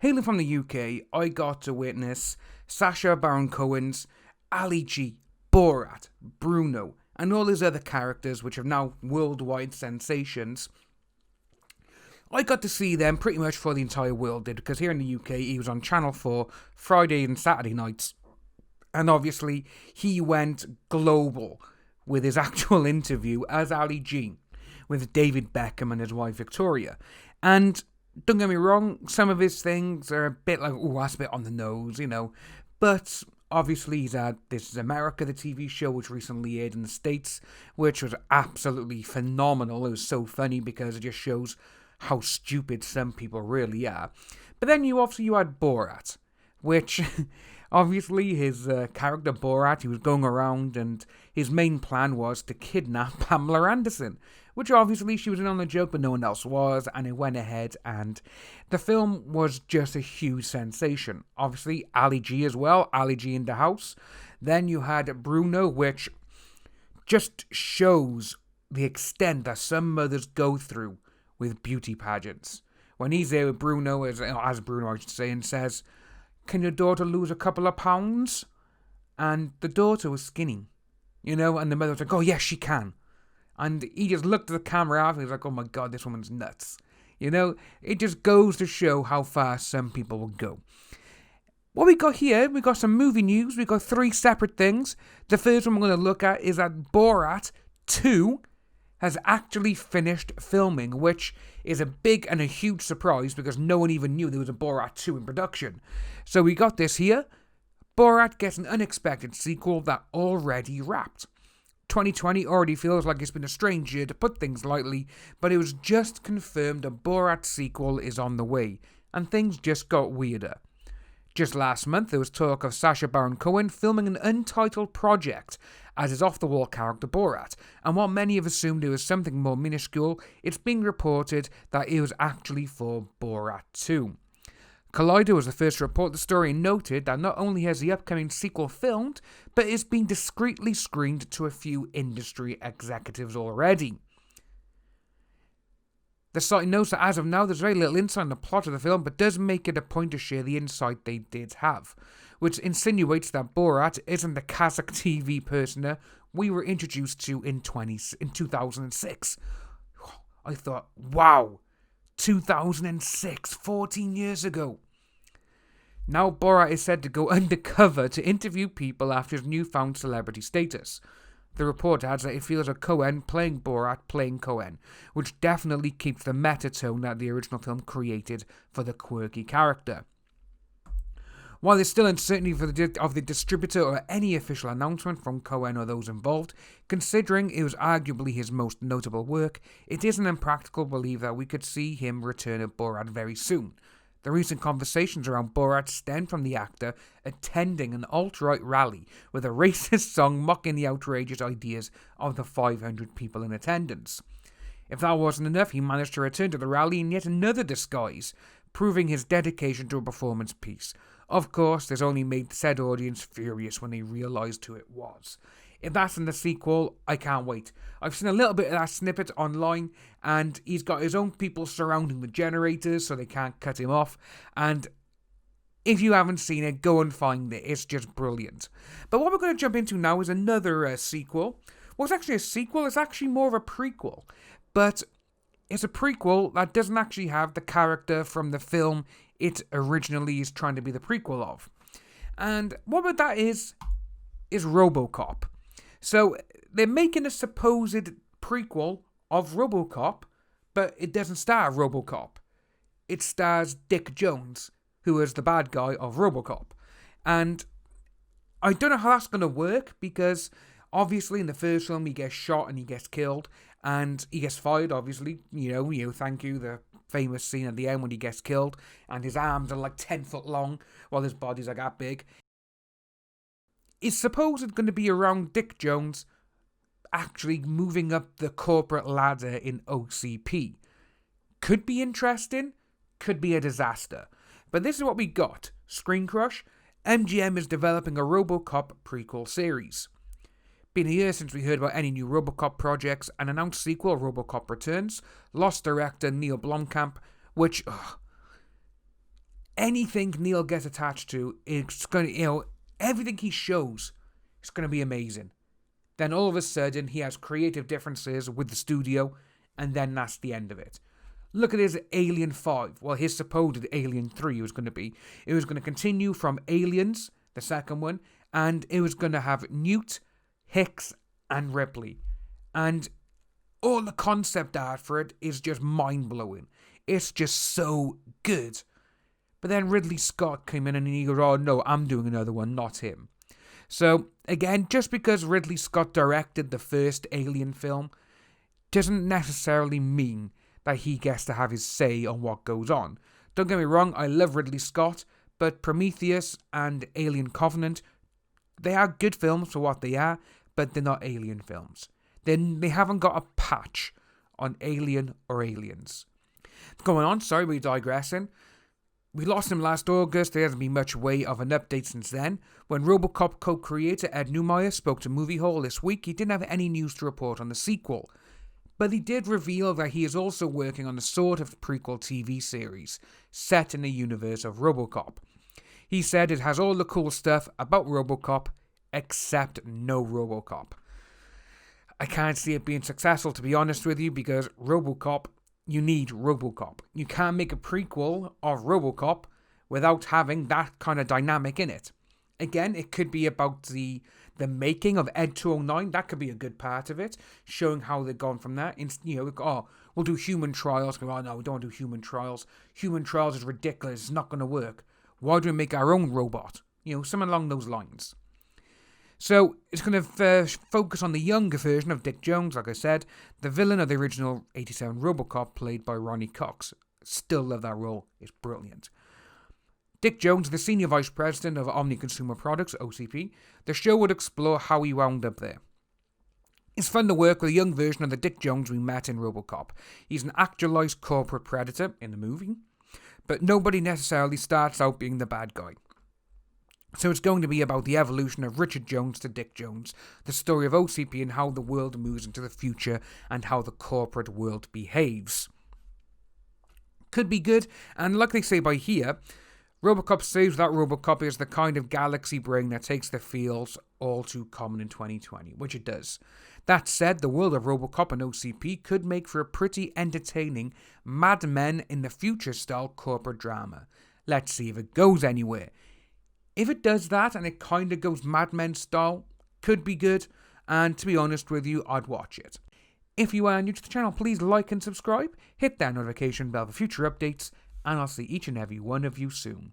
Hailing from the UK, I got to witness Sacha Baron Cohen's Ali G, Borat, Bruno, and all his other characters which are now worldwide sensations. I got to see them pretty much for the entire world did, because here in the UK he was on Channel 4 Friday and Saturday nights. And obviously he went global with his actual interview as Ali G with David Beckham and his wife Victoria. And don't get me wrong, some of his things are a bit like, ooh, that's a bit on the nose, But obviously he's had This Is America, the TV show, which recently aired in the States, which was absolutely phenomenal. It was so funny because it just shows how stupid some people really are. But then you had Borat, which obviously his character Borat, he was going around and his main plan was to kidnap Pamela Anderson, which obviously she was in on the joke but no one else was, and it went ahead and the film was just a huge sensation. Obviously Ali G as well, Ali G in the house. Then you had Bruno, which just shows the extent that some mothers go through with beauty pageants. When he's there with Bruno, as Bruno I should say, and says, "Can your daughter lose a couple of pounds?" And the daughter was skinny, and the mother was like, "Oh yes, she can." And he just looked at the camera after, he's like, "Oh my god, this woman's nuts." It just goes to show how far some people will go. What we got here, we got some movie news, we got 3 separate things. The first one we're going to look at is that Borat 2 has actually finished filming, which is a big and a huge surprise because no one even knew there was a Borat 2 in production. So we got this here. Borat gets an unexpected sequel that already wrapped. 2020 already feels like it's been a strange year, to put things lightly, but it was just confirmed a Borat sequel is on the way, and things just got weirder. Just last month, there was talk of Sacha Baron Cohen filming an untitled project as his off-the-wall character Borat, and while many have assumed it was something more minuscule, it's being reported that it was actually for Borat 2. Collider was the first to report the story and noted that not only has the upcoming sequel filmed, but it's been discreetly screened to a few industry executives already. The site notes that as of now, there's very little insight on the plot of the film, but does make it a point to share the insight they did have, which insinuates that Borat isn't the Kazakh TV persona we were introduced to in 2006. I thought, wow, 2006, 14 years ago. Now Borat is said to go undercover to interview people after his newfound celebrity status. The report adds that it feels like Cohen playing Borat playing Cohen, which definitely keeps the meta tone that the original film created for the quirky character. While there's still uncertainty of the distributor or any official announcement from Cohen or those involved, considering it was arguably his most notable work, it isn't impractical to believe that we could see him return at Borat very soon. The recent conversations around Borat stem from the actor attending an alt-right rally with a racist song mocking the outrageous ideas of the 500 people in attendance. If that wasn't enough, he managed to return to the rally in yet another disguise, proving his dedication to a performance piece. Of course, this only made said audience furious when they realised who it was. If that's in the sequel, I can't wait. I've seen a little bit of that snippet online, and he's got his own people surrounding the generators so they can't cut him off, and if you haven't seen it, go and find it. It's just brilliant. But what we're going to jump into now is another sequel. Well, it's actually a sequel. It's actually more of a prequel. But it's a prequel that doesn't actually have the character from the film it originally is trying to be the prequel of. And what that is ROBOCOP. So they're making a supposed prequel of ROBOCOP, but it doesn't star ROBOCOP. It stars Dick Jones, who is the bad guy of ROBOCOP. And I don't know how that's going to work, because obviously in the first film he gets shot and he gets killed, and he gets fired, obviously, thank you, the famous scene at the end when he gets killed, and his arms are like 10 foot long, while his body's like that big. It's supposed going to be around Dick Jones actually moving up the corporate ladder in OCP. Could be interesting, could be a disaster. But this is what we got. Screen Crush. MGM is developing a ROBOCOP prequel series. Been a year since we heard about any new ROBOCOP projects. An announced sequel, ROBOCOP Returns, lost director Neil Blomkamp, which... anything Neil gets attached to, it's going to, everything he shows is going to be amazing. Then all of a sudden, he has creative differences with the studio, and then that's the end of it. Look at his Alien 5. Well, his supposed Alien 3 was going to be. It was going to continue from Aliens, the second one, and it was going to have Newt, Hicks, and Ripley. And all the concept art for it is just mind-blowing. It's just so good. But then Ridley Scott came in and he goes, oh no, I'm doing another one, not him. So, again, just because Ridley Scott directed the first Alien film doesn't necessarily mean that he gets to have his say on what goes on. Don't get me wrong, I love Ridley Scott, but Prometheus and Alien Covenant, they are good films for what they are, but they're not Alien films. They haven't got a patch on Alien or Aliens. Going on, sorry, we're digressing. We lost him last August. There hasn't been much way of an update since then. When ROBOCOP co-creator Ed Neumeyer spoke to Movie Hall this week, he didn't have any news to report on the sequel. But he did reveal that he is also working on a sort of prequel TV series set in the universe of ROBOCOP. He said it has all the cool stuff about ROBOCOP, except no ROBOCOP. I can't see it being successful, to be honest with you, because ROBOCOP, you need ROBOCOP. You can't make a prequel of ROBOCOP without having that kind of dynamic in it. Again, it could be about the making of Ed 209. That could be a good part of it, showing how they've gone from that. We'll do human trials. Oh no, we don't do human trials. Human trials is ridiculous. It's not going to work. Why do we make our own robot? Something along those lines. So, it's going to focus on the younger version of Dick Jones, like I said, the villain of the original 87 ROBOCOP, played by Ronnie Cox. Still love that role, it's brilliant. Dick Jones, the Senior Vice President of Omni Consumer Products, OCP, the show would explore how he wound up there. It's fun to work with a young version of the Dick Jones we met in ROBOCOP. He's an actualized corporate predator in the movie, but nobody necessarily starts out being the bad guy. So it's going to be about the evolution of Richard Jones to Dick Jones, the story of OCP and how the world moves into the future and how the corporate world behaves. Could be good, and like they say by here, ROBOCOP saves that ROBOCOP is the kind of galaxy brain that takes the feels all too common in 2020, which it does. That said, the world of ROBOCOP and OCP could make for a pretty entertaining Mad Men in the future style corporate drama. Let's see if it goes anywhere. If it does that and it kind of goes Mad Men style, could be good, and to be honest with you, I'd watch it. If you are new to the channel, please like and subscribe, hit that notification bell for future updates, and I'll see each and every one of you soon.